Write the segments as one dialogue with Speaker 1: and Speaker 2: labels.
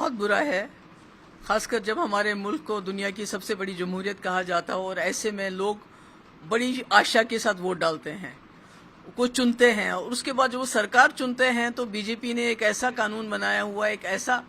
Speaker 1: बहुत बुरा है, खासकर जब हमारे मुल्क को दुनिया की सबसे बड़ी जमहूरियत कहा जाता हो और ऐसे में लोग बड़ी आशा के साथ वोट डालते हैं, को चुनते हैं और उसके बाद जब वो सरकार चुनते हैं तो बीजेपी ने एक ऐसा कानून बनाया हुआ, एक ऐसा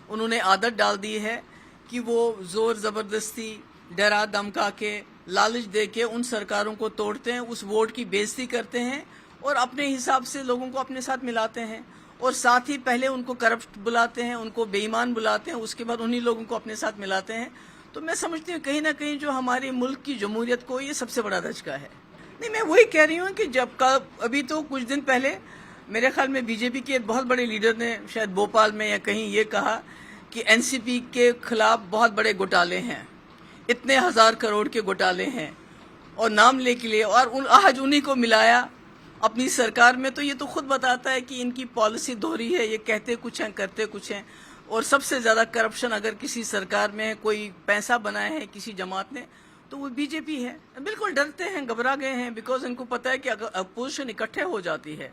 Speaker 1: उन्होंने आदत डाल दी है कि वो जोर ज़बरदस्ती, डरा धमका के, लालच दे के उन सरकारों को तोड़ते हैं, उस वोट की बेइज्जती करते हैं और अपने हिसाब से लोगों को अपने साथ मिलाते हैं और साथ ही पहले उनको करप्ट बुलाते हैं, उनको बेईमान बुलाते हैं, उसके बाद उन्हीं लोगों को अपने साथ मिलाते हैं। तो मैं समझती हूँ कहीं ना कहीं जो हमारे मुल्क की जमहूरियत को ये सबसे बड़ा धचका है। नहीं, मैं वही कह रही हूँ कि जब का अभी तो कुछ दिन पहले मेरे ख्याल में बीजेपी के एक बहुत बड़े लीडर ने शायद भोपाल में या कहीं ये कहा कि एनसीपी के खिलाफ बहुत बड़े घोटाले हैं, इतने 1000 करोड़ के घोटाले हैं और नाम लेके लिए और आज उन्हीं को मिलाया अपनी सरकार में। तो ये तो खुद बताता है कि इनकी पॉलिसी दोहरी है, ये कहते कुछ हैं करते कुछ हैं। और सबसे ज़्यादा करप्शन अगर किसी सरकार में है, कोई पैसा बनाया है किसी जमात ने, तो वो बीजेपी है। बिल्कुल डरते हैं, घबरा गए हैं, बिकॉज इनको पता है कि अगर अपोजिशन इकट्ठे हो जाती है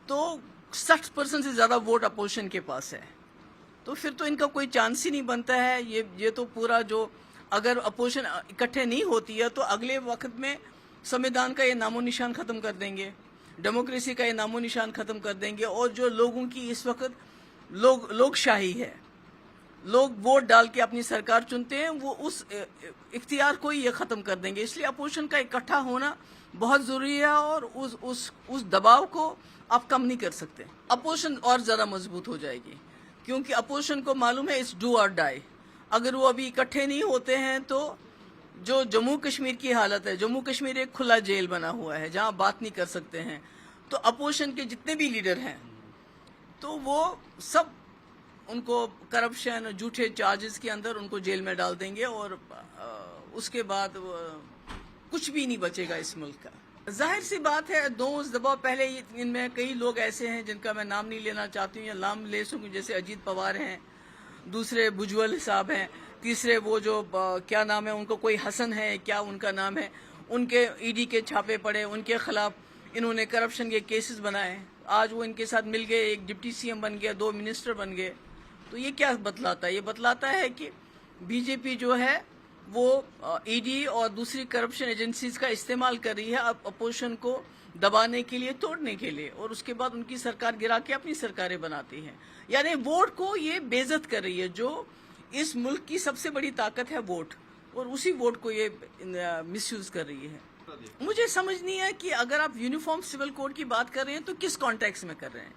Speaker 1: तो 60% से ज़्यादा वोट अपोजिशन के पास है, तो फिर तो इनका कोई चांस ही नहीं बनता है। ये तो पूरा जो अगर अपोजिशन इकट्ठे नहीं होती है तो अगले वक्त में संविधान का ये नामो निशान ख़त्म कर देंगे, डेमोक्रेसी का ये नामो निशान ख़त्म कर देंगे। और जो लोगों की इस वक्त लोकशाही है, लोग वोट डाल के अपनी सरकार चुनते हैं, वो उस इख्तियार को ही ये ख़त्म कर देंगे। इसलिए अपोजिशन का इकट्ठा होना बहुत ज़रूरी है और उस दबाव को आप कम नहीं कर सकते। अपोजिशन और ज़्यादा मजबूत हो जाएगी क्योंकि अपोजिशन को मालूम है इट्स डू और डाई। अगर वो अभी इकट्ठे नहीं होते हैं तो जो जम्मू कश्मीर की हालत है, जम्मू कश्मीर एक खुला जेल बना हुआ है जहां बात नहीं कर सकते हैं। तो अपोजिशन के जितने भी लीडर हैं तो वो सब उनको करप्शन, झूठे चार्जेस के अंदर उनको जेल में डाल देंगे और उसके बाद कुछ भी नहीं बचेगा इस मुल्क का। जाहिर सी बात है, दो दबाव पहले इनमें कई लोग ऐसे हैं जिनका मैं नाम नहीं लेना चाहती हूँ या नाम ले सकूँ, जैसे अजीत पवार हैं, दूसरे भुजबल साहब हैं, तीसरे वो जो क्या नाम है उनको, कोई हसन है क्या उनका नाम है, उनके ईडी के छापे पड़े, उनके खिलाफ इन्होंने करप्शन के केसेस बनाए। आज वो इनके साथ मिल गए, एक डिप्टी सीएम बन गया, 2 मिनिस्टर बन गए। तो ये क्या बतलाता है? ये बतलाता है कि बीजेपी जो है वो ईडी और दूसरी करप्शन एजेंसीज का इस्तेमाल कर रही है अपोजिशन को दबाने के लिए, तोड़ने के लिए, और उसके बाद उनकी सरकार गिरा के अपनी सरकारें बनाती है। यानी वोट को ये बेइज्जत कर रही है। जो इस मुल्क की सबसे बड़ी ताकत है वोट, और उसी वोट को ये मिसयूज कर रही है। मुझे समझ नहीं है कि अगर आप यूनिफॉर्म सिविल कोड की बात कर रहे हैं तो किस कॉन्टेक्स्ट में कर रहे हैं,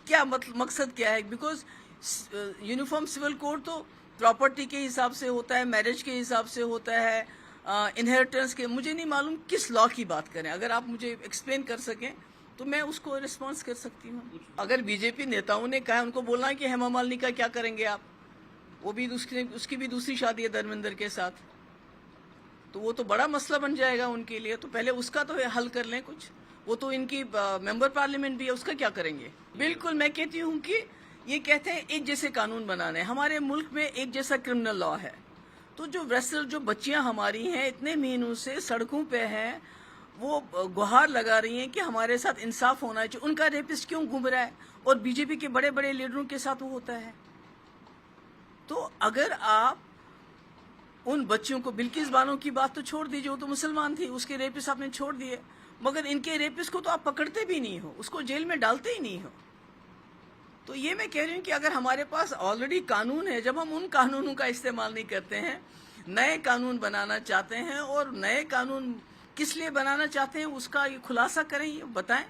Speaker 1: क्या मकसद क्या है? बिकॉज यूनिफॉर्म सिविल कोड तो प्रॉपर्टी के हिसाब से होता है, मैरिज के हिसाब से होता है, इनहेरिटेंस के, मुझे नहीं मालूम किस लॉ की बात करें। अगर आप मुझे एक्सप्लेन कर सकें तो मैं उसको रिस्पॉन्स कर सकती हूँ। अगर बीजेपी नेताओं ने कहा, उनको बोलना है कि हेमा मालिनी का क्या करेंगे आप, वो भी उसकी भी दूसरी शादी है धर्मेंद्र के साथ, तो वो तो बड़ा मसला बन जाएगा उनके लिए। तो पहले उसका तो हल कर लें कुछ। वो तो इनकी मेंबर पार्लियामेंट भी है, उसका क्या करेंगे? बिल्कुल, मैं कहती हूँ कि ये कहते हैं एक जैसे कानून बनाने। हमारे मुल्क में एक जैसा क्रिमिनल लॉ है, तो जो बच्चियां हमारी हैं इतने महीनों से सड़कों पे हैं, वो गुहार लगा रही हैं कि हमारे साथ इंसाफ होना चाहिए। उनका रेपिस्ट क्यों घूम रहा है और बीजेपी के बड़े बड़े लीडरों के साथ वो होता है? तो अगर आप उन बच्चियों को, बिल्किस बानो की बात तो छोड़ दीजिए, वो तो मुसलमान थी, उसके रेपिस्ट आपने छोड़ दिए, मगर इनके रेपिस्ट को तो आप पकड़ते भी नहीं हो, उसको जेल में डालते ही नहीं हो। तो ये मैं कह रही हूँ कि अगर हमारे पास ऑलरेडी कानून है, जब हम उन कानूनों का इस्तेमाल नहीं करते हैं, नए कानून बनाना चाहते हैं, और नए कानून किस लिए बनाना चाहते हैं उसका ये खुलासा करें, ये बताएं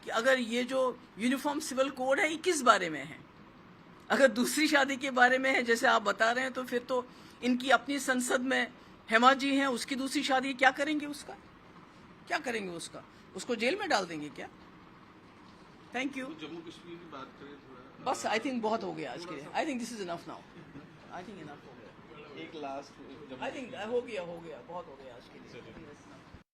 Speaker 1: कि अगर ये जो यूनिफॉर्म सिविल कोड है ये किस बारे में है। अगर दूसरी शादी के बारे में है जैसे आप बता रहे हैं, तो फिर तो इनकी अपनी संसद में हेमा जी हैं, उसकी दूसरी शादी, क्या करेंगे उसका? क्या करेंगे उसका? उसको जेल में डाल देंगे क्या? Thank you.
Speaker 2: जम्मू कश्मीर की बात करें थोड़ा,
Speaker 1: बस आई थिंक बहुत हो गया आज के लिए। I think this is enough now. I think enough हो गया।
Speaker 2: एक लास्ट,
Speaker 1: आई थिंक हो गया बहुत हो गया आज के लिए।